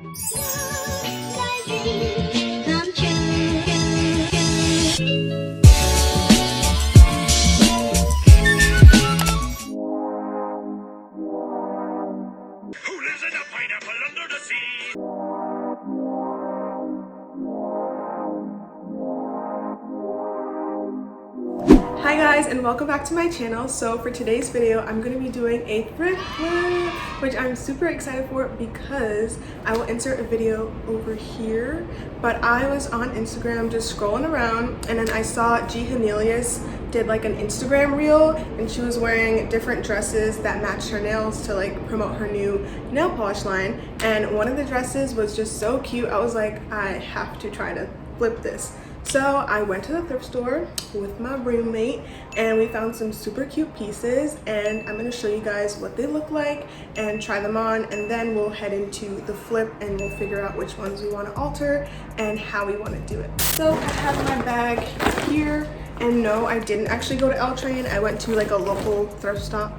Who lives in a pineapple under the sea? Hi guys, and welcome back to my channel. So for today's video, I'm going to be doing a thrift flip, which I'm super excited for because I will insert a video over here. But I was on Instagram just scrolling around, and then I saw Hannelius did like an Instagram reel, and she was wearing different dresses that matched her nails to like promote her new nail polish line. And one of the dresses was just so cute. I was like, I have to try to flip this. So I went to the thrift store with my roommate and we found some super cute pieces, and I'm going to show you guys what they look like and try them on, and then we'll head into the flip and we'll figure out which ones we want to alter and how we want to do it. So I have my bag here, and no, I didn't actually go to L Train. I went to like a local thrift shop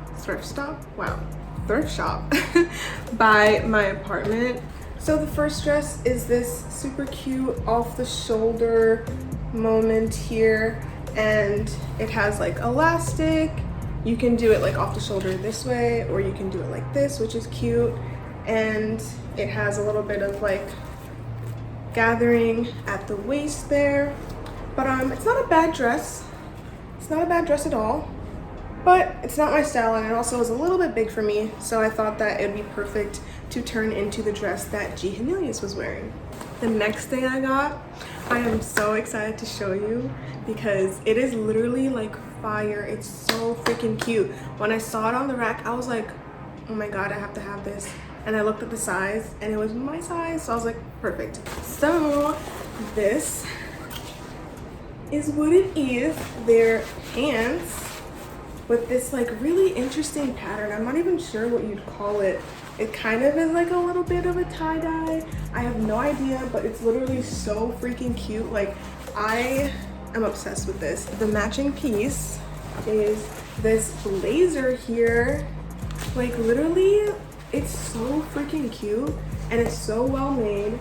by my apartment. So the first dress is this super cute off the shoulder moment here, and it has like elastic. You can do it like off the shoulder this way, or you can do it like this, which is cute. And it has a little bit of like gathering at the waist there. But it's not a bad dress. It's not a bad dress at all. But it's not my style, and it also is a little bit big for me, so I thought that it'd be perfect to turn into the dress that Hannelius was wearing. The next thing I got, I am so excited to show you because it is literally like fire. It's so freaking cute. When I saw it on the rack, I was like, oh my god, I have to have this. And I looked at the size and it was my size, so I was like, perfect. So this is what it is. They're pants with this like really interesting pattern. I'm not even sure what you'd call it. It kind of is like a little bit of a tie-dye. I have no idea, but it's literally so freaking cute. Like, I am obsessed with this. The matching piece is this blazer here. Like, literally, it's so freaking cute and it's so well made.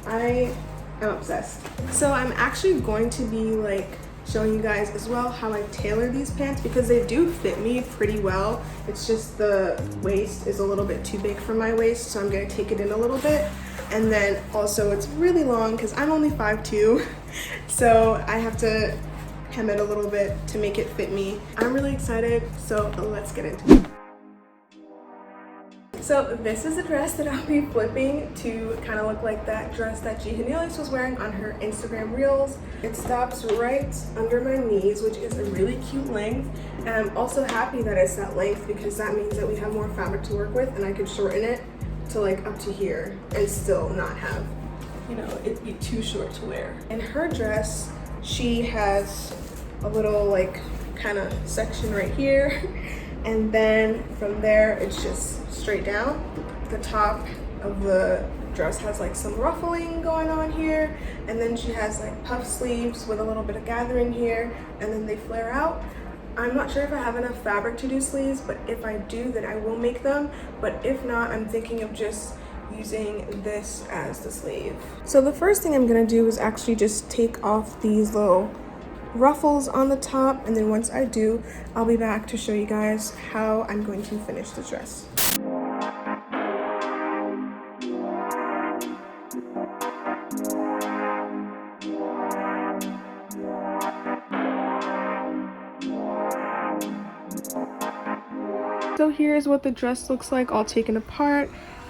I am obsessed. So I'm actually going to be like showing you guys as well how I tailor these pants because they do fit me pretty well. It's just the waist is a little bit too big for my waist, so I'm gonna take it in a little bit. And then also it's really long because I'm only 5'2", so I have to hem it a little bit to make it fit me. I'm really excited, so let's get into it. So this is a dress that I'll be flipping to kind of look like that dress that Hannelius was wearing on her Instagram reels. It stops right under my knees, which is a really cute length. And I'm also happy that it's that length because that means that we have more fabric to work with, and I could shorten it to like up to here and still not have, you know, it be too short to wear. In her dress, she has a little like kind of section right here. And then from there, it's just straight down. The top of the dress has like some ruffling going on here. And then she has like puff sleeves with a little bit of gathering here. And then they flare out. I'm not sure if I have enough fabric to do sleeves, but if I do, then I will make them. But if not, I'm thinking of just using this as the sleeve. So the first thing I'm gonna do is actually just take off these little ruffles on the top, and then once I do, I'll be back to show you guys how I'm going to finish the dress. So here's what the dress looks like all taken apart.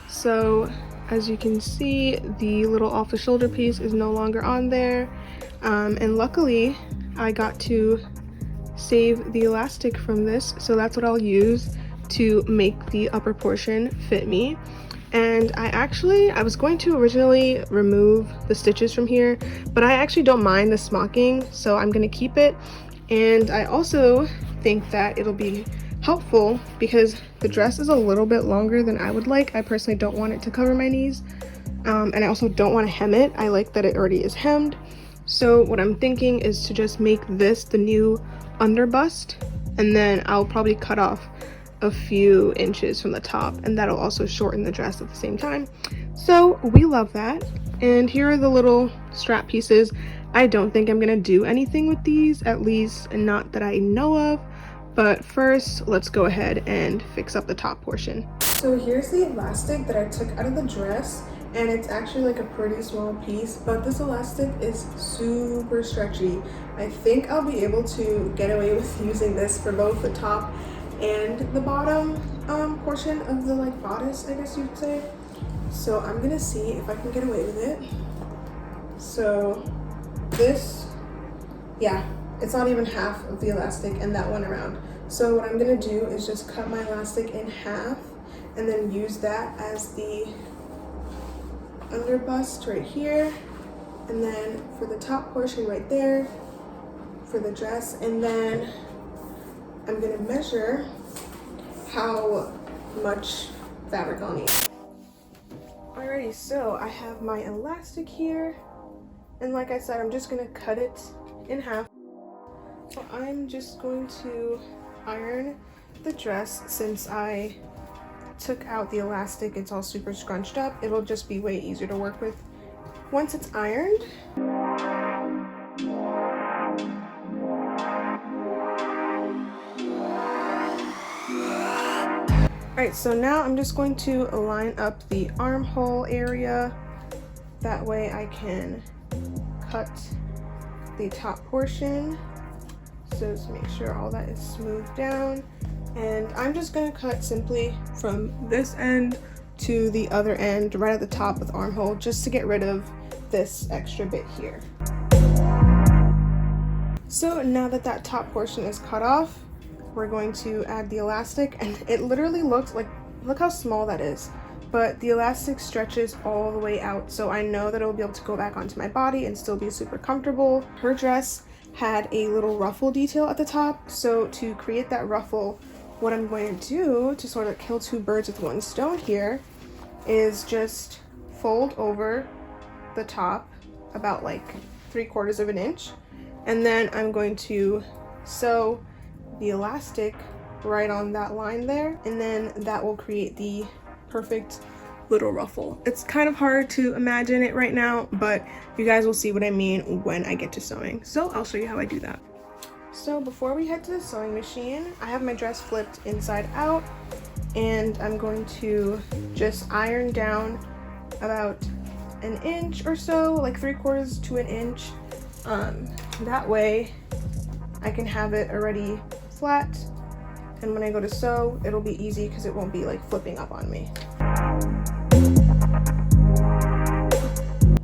So as you can see, the little off the shoulder piece is no longer on there, and luckily I got to save the elastic from this, so that's what I'll use to make the upper portion fit me. And I was going to originally remove the stitches from here, but I actually don't mind the smocking, so I'm going to keep it. And I also think that it'll be helpful because the dress is a little bit longer than I would like. I personally don't want it to cover my knees, and I also don't want to hem it. I like that it already is hemmed. So what I'm thinking is to just make this the new underbust, and then I'll probably cut off a few inches from the top, and that'll also shorten the dress at the same time. So we love that. And here are the little strap pieces. I don't think I'm gonna do anything with these, at least not that I know of. But first, let's go ahead and fix up the top portion. So here's the elastic that I took out of the dress, and it's actually like a pretty small piece, but this elastic is super stretchy. I think I'll be able to get away with using this for both the top and the bottom portion of the like bodice, I guess you'd say. So I'm gonna see if I can get away with it. So this, yeah, it's not even half of the elastic and that went around. So what I'm gonna do is just cut my elastic in half and then use that as the under bust right here, and then for the top portion right there for the dress, and then I'm gonna measure how much fabric I'll need. Alrighty, so I have my elastic here, and like I said, I'm just gonna cut it in half. So I'm just going to iron the dress. Since I took out the elastic, it's all super scrunched up. It'll just be way easier to work with once it's ironed. Alright, so now I'm just going to line up the armhole area. That way I can cut the top portion. So just make sure all that is smoothed down. And I'm just gonna cut simply from this end to the other end, right at the top with armhole, just to get rid of this extra bit here. So now that that top portion is cut off, we're going to add the elastic, and it literally looks like, look how small that is, but the elastic stretches all the way out, so I know that it'll be able to go back onto my body and still be super comfortable. Her dress had a little ruffle detail at the top, so to create that ruffle, what I'm going to do to sort of kill two birds with one stone here is just fold over the top about like 3/4 of an inch, and then I'm going to sew the elastic right on that line there, and then that will create the perfect little ruffle. It's kind of hard to imagine it right now, but you guys will see what I mean when I get to sewing. So I'll show you how I do that. So before we head to the sewing machine, I have my dress flipped inside out, and I'm going to just iron down about an inch or so, like 3/4 to an inch. That way I can have it already flat, and when I go to sew, it'll be easy because it won't be like flipping up on me.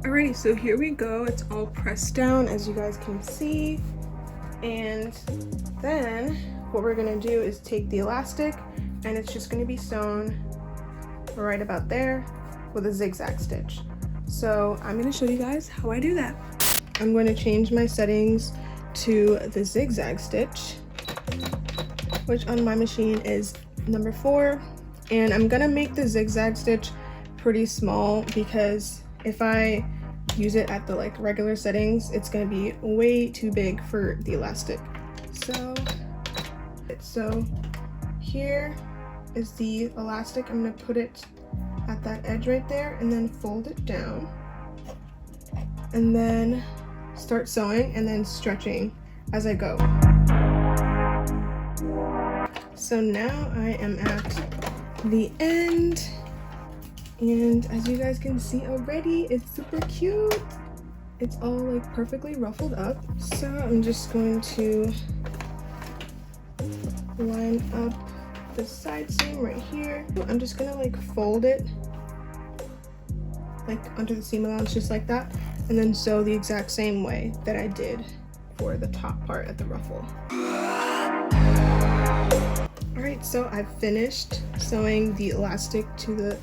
Alrighty, so here we go. It's all pressed down, as you guys can see. And then what we're gonna do is take the elastic, and it's just gonna be sewn right about there with a zigzag stitch. So I'm gonna show you guys how I do that. I'm going to change my settings to the zigzag stitch, which on my machine is number 4. And I'm gonna make the zigzag stitch pretty small because if I use it at the like regular settings, it's gonna be way too big for the elastic. So here is the elastic. I'm gonna put it at that edge right there and then fold it down, and then start sewing and then stretching as I go. So now I am at the end, and as you guys can see already, it's super cute. It's all like perfectly ruffled up. So I'm just going to line up the side seam right here. I'm just gonna like fold it like under the seam allowance, just like that, and then sew the exact same way that I did for the top part at the ruffle. Alright, so I've finished sewing the elastic to the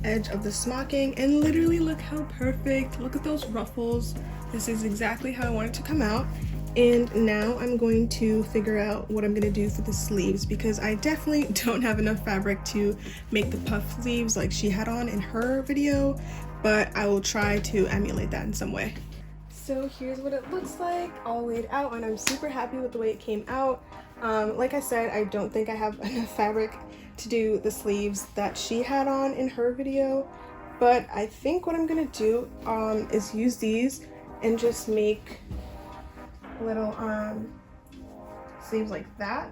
edge of the smocking, and literally look how perfect. Look at those ruffles. This is exactly how I want it to come out. And now I'm going to figure out what I'm going to do for the sleeves, because I definitely don't have enough fabric to make the puff sleeves like she had on in her video, but I will try to emulate that in some way. So here's what it looks like all laid out, and I'm super happy with the way it came out. Like I said, I don't think I have enough fabric to do the sleeves that she had on in her video, but I think what I'm gonna do is use these and just make little sleeves like that.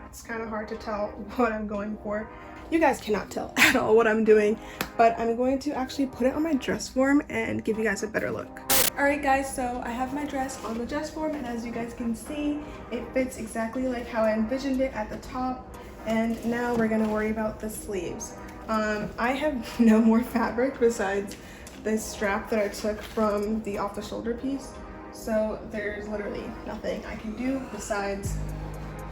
It's kind of hard to tell what I'm going for. You guys cannot tell at all what I'm doing, but I'm going to actually put it on my dress form and give you guys a better look. Alright guys, so I have my dress on the dress form, and as you guys can see, it fits exactly like how I envisioned it at the top. And now we're gonna worry about the sleeves. I have no more fabric besides this strap that I took from the off the shoulder piece. So there's literally nothing I can do besides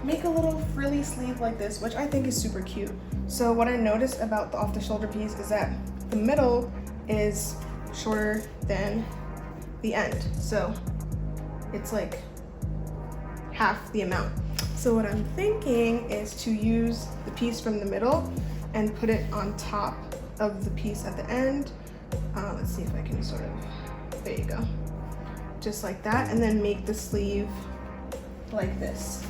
make a little frilly sleeve like this, which I think is super cute. So what I noticed about the off the shoulder piece is that the middle is shorter than the end. So it's like half the amount. So what I'm thinking is to use the piece from the middle and put it on top of the piece at the end. Let's see if I can sort of, there you go. Just like that, and then make the sleeve like this.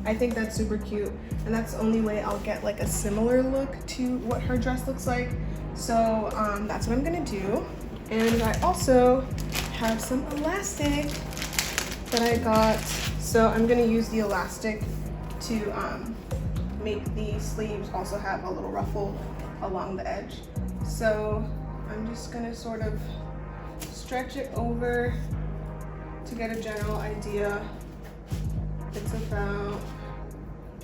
I think that's super cute, and that's the only way I'll get like a similar look to what her dress looks like. So that's what I'm gonna do. And I also have some elastic that I got. So I'm gonna use the elastic to make the sleeves also have a little ruffle along the edge. So I'm just gonna sort of stretch it over to get a general idea. It's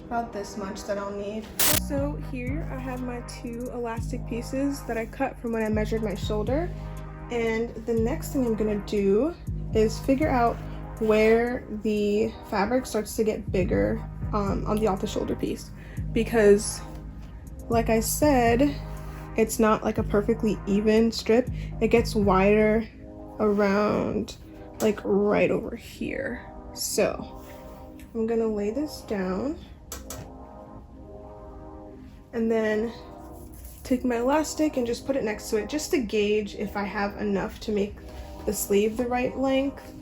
about this much that I'll need. So here I have my 2 elastic pieces that I cut from when I measured my shoulder. And the next thing I'm gonna do is figure out where the fabric starts to get bigger on the off the shoulder piece, because like I said, it's not like a perfectly even strip. It gets wider around like right over here. So I'm gonna lay this down and then take my elastic and just put it next to it, just to gauge if I have enough to make the sleeve the right length.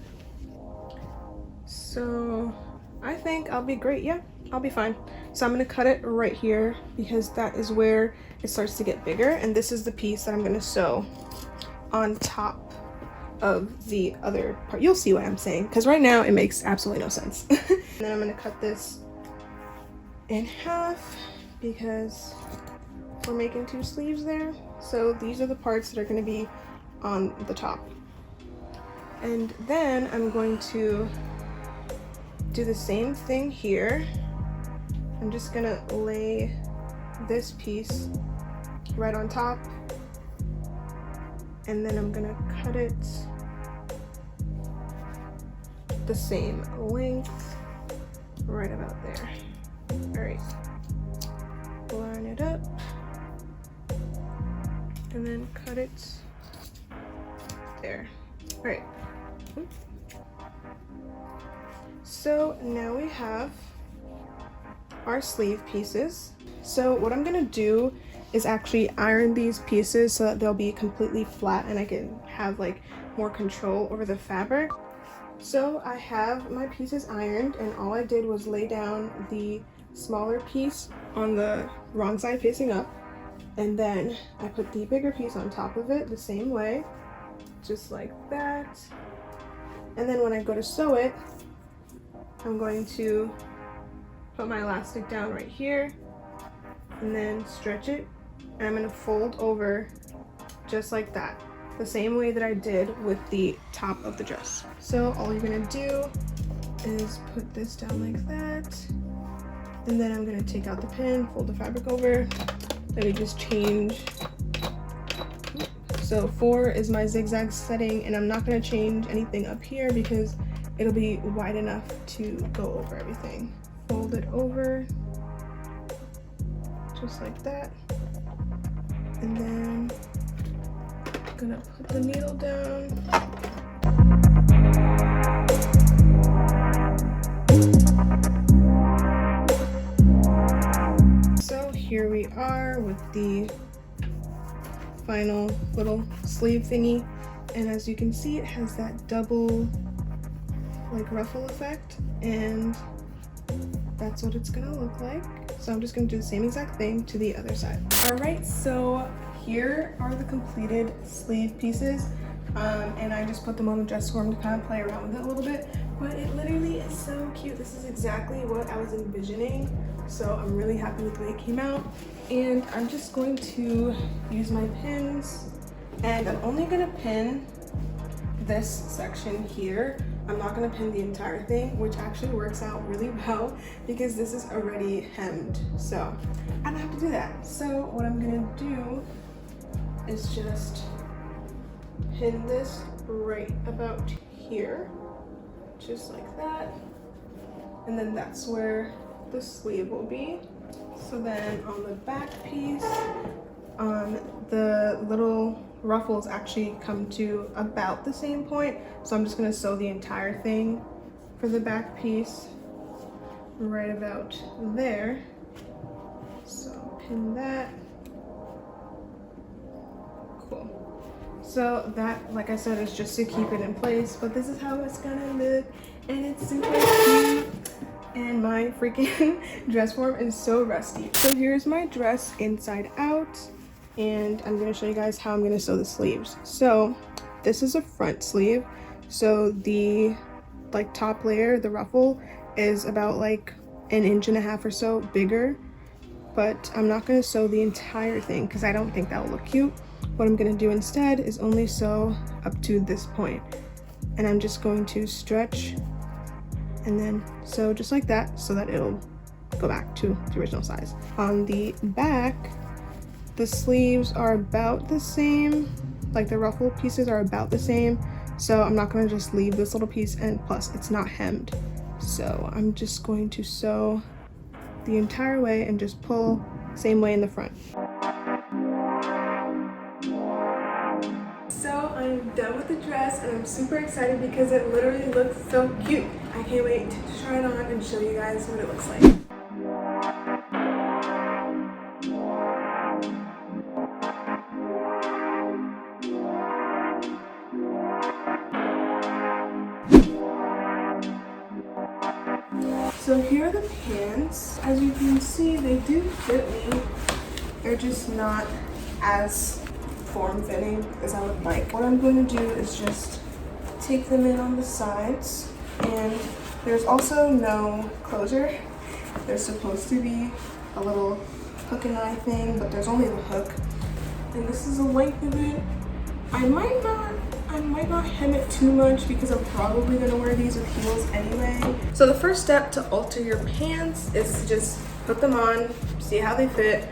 So I think I'll be great. Yeah, I'll be fine. So I'm gonna cut it right here because that is where it starts to get bigger, and this is the piece that I'm gonna sew on top of the other part. You'll see what I'm saying, because right now it makes absolutely no sense. And then I'm gonna cut this in half because we're making 2 sleeves there. So these are the parts that are going to be on the top. And then I'm going to do the same thing here. I'm just gonna lay this piece right on top, and then I'm gonna cut it the same length right about there. All right, line it up and then cut it there. All right, so now we have our sleeve pieces. So what I'm gonna do is actually iron these pieces so that they'll be completely flat and I can have like more control over the fabric. So I have my pieces ironed, and all I did was lay down the smaller piece on the wrong side facing up, and then I put the bigger piece on top of it the same way, just like that. And then when I go to sew it, I'm going to put my elastic down right here and then stretch it, and I'm going to fold over just like that, the same way that I did with the top of the dress. So all you're going to do is put this down like that, and then I'm going to take out the pin, fold the fabric over, let me just change. So 4 is my zigzag setting, and I'm not going to change anything up here because it'll be wide enough to go over everything. Fold it over just like that, and then I'm gonna put the needle down. So here we are with the final little sleeve thingy, and as you can see, it has that double like ruffle effect, and that's what it's gonna look like. So I'm just gonna do the same exact thing to the other side. All right, so here are the completed sleeve pieces. And I just put them on the dress form to kind of play around with it a little bit, but it literally is so cute. This is exactly what I was envisioning. So I'm really happy with the way it came out. And I'm just going to use my pins, and I'm only gonna pin this section here. I'm not gonna pin the entire thing, which actually works out really well because this is already hemmed. So I don't have to do that. So what I'm gonna do is just pin this right about here, just like that. And then that's where the sleeve will be. So then on the back piece, the little ruffles actually come to about the same point. So I'm just gonna sew the entire thing for the back piece right about there. So pin that. Cool. So that, like I said, is just to keep it in place, but this is how it's gonna look, and it's super cute. And my freaking dress form is so rusty. So here's my dress inside out, and I'm gonna show you guys how I'm gonna sew the sleeves. So this is a front sleeve. So the top layer, the ruffle, is about like 1.5 inches or so bigger, but I'm not gonna sew the entire thing because I don't think that will look cute. What I'm gonna do instead is only sew up to this point, and I'm just going to stretch and then sew just like that so that it'll go back to the original size. On the back, the sleeves are about the same, like the ruffle pieces are about the same, so I'm not going to just leave this little piece, and plus it's not hemmed. So I'm just going to sew the entire way and just pull same way in the front. So I'm done with the dress, and I'm super excited because it literally looks so cute. I can't wait to try it on and show you guys what it looks like. So here are the pants. As you can see, they do fit me. They're just not as form-fitting as I would like. What I'm going to do is just take them in on the sides, and there's also no closure. There's supposed to be a little hook and eye thing, but there's only the hook. And this is the length of it. I might not hem it too much because I'm probably gonna wear these with heels anyway. So the first step to alter your pants is to just put them on, see how they fit,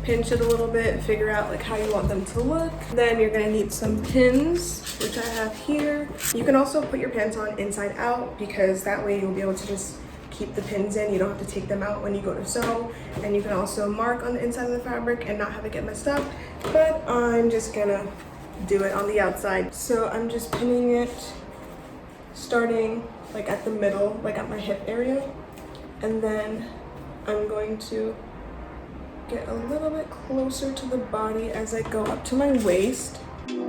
pinch it a little bit, figure out like how you want them to look. Then you're gonna need some pins, which I have here. You can also put your pants on inside out because that way you'll be able to just keep the pins in. You don't have to take them out when you go to sew. And you can also mark on the inside of the fabric and not have it get messed up. But I'm just gonna do it on the outside. So I'm just pinning it starting like at the middle, like at my hip area. And then I'm going to get a little bit closer to the body as I go up to my waist. And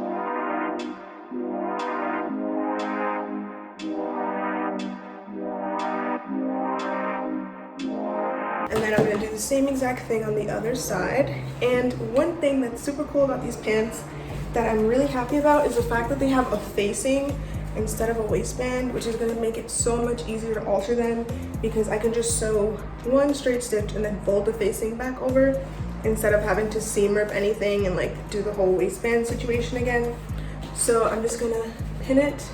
then I'm gonna do the same exact thing on the other side. And one thing that's super cool about these pants that I'm really happy about is the fact that they have a facing instead of a waistband, which is gonna make it so much easier to alter them because I can just sew one straight stitch and then fold the facing back over instead of having to seam rip anything and like do the whole waistband situation again. So I'm just gonna pin it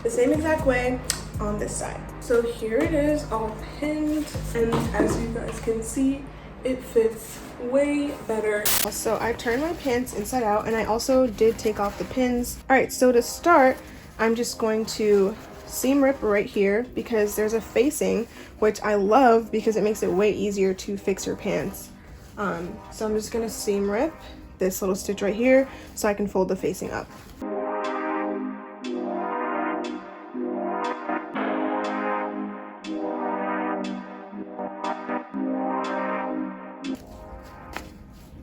the same exact way on this side. So here it is all pinned, and as you guys can see, it fits way better. So I turned my pants inside out, and I also did take off the pins. All right, so to start, I'm just going to seam rip right here because there's a facing, which I love because it makes it way easier to fix your pants. So I'm just gonna seam rip this little stitch right here so I can fold the facing up.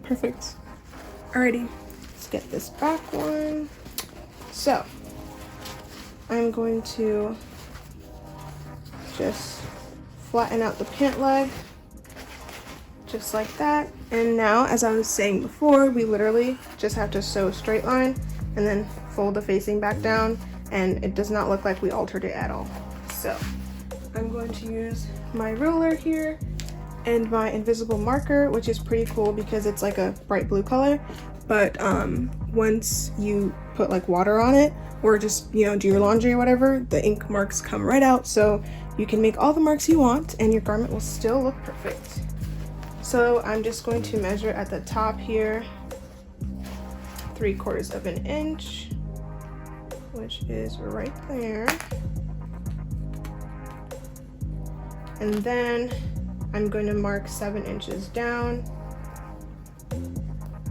Perfect. Alrighty, let's get this back one. So I'm going to just flatten out the pant leg, just like that. And now, as I was saying before, we literally just have to sew a straight line and then fold the facing back down, and it does not look like we altered it at all. So I'm going to use my ruler here and my invisible marker, which is pretty cool because it's like a bright blue color, but once you put like water on it or just, you know, do your laundry or whatever, the ink marks come right out, so you can make all the marks you want and your garment will still look perfect. So I'm just going to measure at the top here 3/4 of an inch, which is right there. And then I'm going to mark 7 inches down,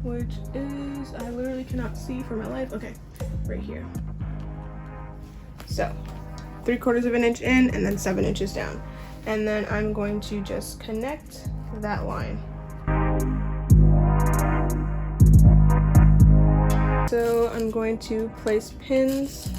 which is, I literally cannot see for my life. Okay, right here. So 3/4 of an inch in and then 7 inches down. And then I'm going to just connect that line. So I'm going to place pins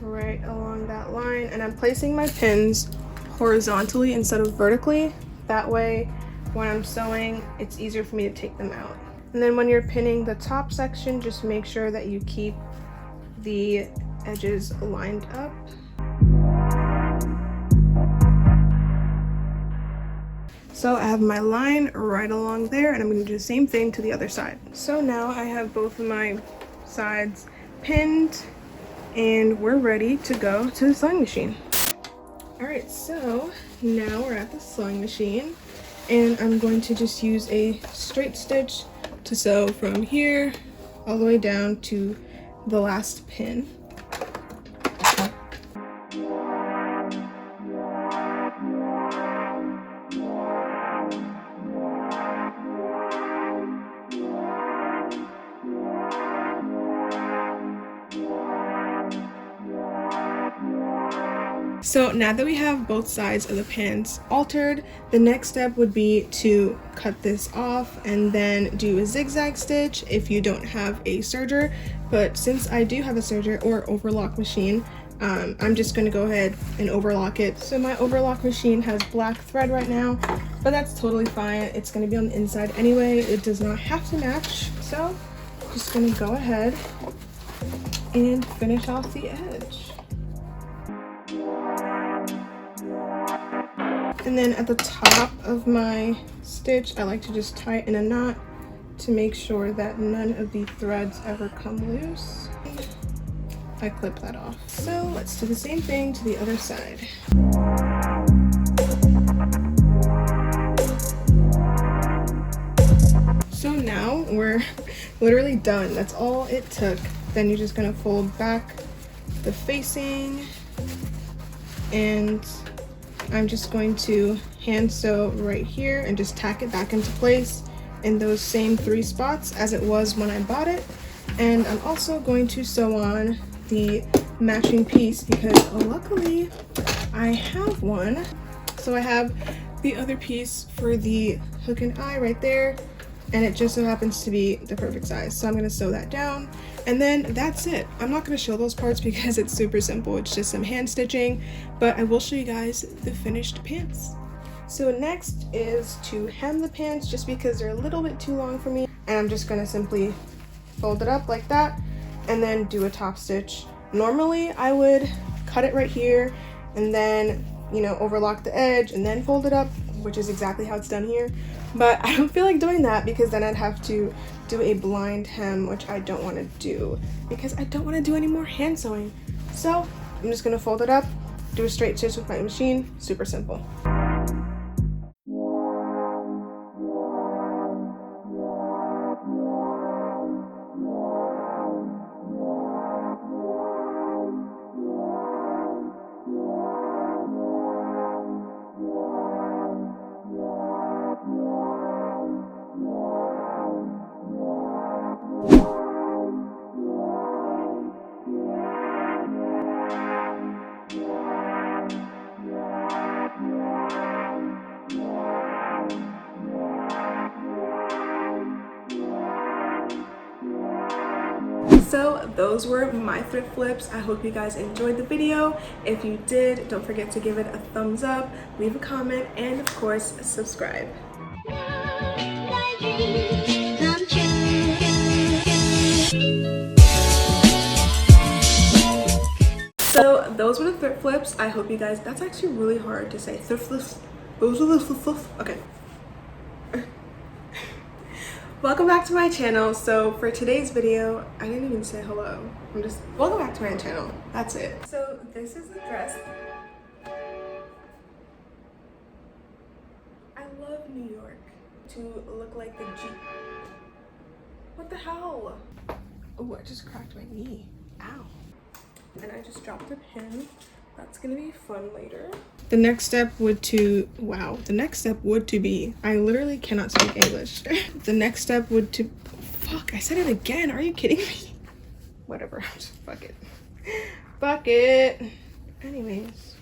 right along that line, and I'm placing my pins horizontally instead of vertically. That way when I'm sewing, it's easier for me to take them out. And then when you're pinning the top section, just make sure that you keep the edges lined up. So I have my line right along there, and I'm going to do the same thing to the other side. So now I have both of my sides pinned and we're ready to go to the sewing machine. Alright, so now we're at the sewing machine, and I'm going to just use a straight stitch to sew from here all the way down to the last pin. So now that we have both sides of the pants altered, the next step would be to cut this off and then do a zigzag stitch if you don't have a serger. But since I do have a serger or overlock machine, I'm just going to go ahead and overlock it. So my overlock machine has black thread right now, but that's totally fine. It's going to be on the inside anyway. It does not have to match. So I'm just going to go ahead and finish off the edge. And then at the top of my stitch, I like to just tie it in a knot to make sure that none of the threads ever come loose. I clip that off. So let's do the same thing to the other side. So now we're literally done. That's all it took. Then you're just gonna fold back the facing, and I'm just going to hand sew right here and just tack it back into place in those same 3 spots as it was when I bought it. And I'm also going to sew on the matching piece because luckily I have one. So I have the other piece for the hook and eye right there, and it just so happens to be the perfect size. So I'm going to sew that down, and then that's it. I'm not going to show those parts because it's super simple. It's just some hand stitching, but I will show you guys the finished pants. So next is to hem the pants just because they're a little bit too long for me, and I'm just going to simply fold it up like that and then do a top stitch. Normally I would cut it right here and then, you know, overlock the edge and then fold it up, which is exactly how it's done here. But I don't feel like doing that because then I'd have to do a blind hem, which I don't want to do because I don't want to do any more hand sewing. So I'm just going to fold it up, do a straight stitch with my machine. Super simple. So those were my thrift flips. I hope you guys enjoyed the video. If you did, don't forget to give it a thumbs up, leave a comment, and of course, subscribe. So those were the thrift flips. I hope you guys, that's actually really hard to say. Thrift flips. Those are the flips. Okay. Welcome back to my channel. So for today's video, I didn't even say hello. Welcome back to my channel. That's it. So this is the dress. I love New York to look like the Jeep. What the hell? Oh, I just cracked my knee. Ow. And I just dropped a pin. That's gonna be fun later. The next step would be, I literally cannot speak English. The next step would to, fuck, I said it again. Are you kidding me? Whatever, fuck it. Fuck it. Anyways.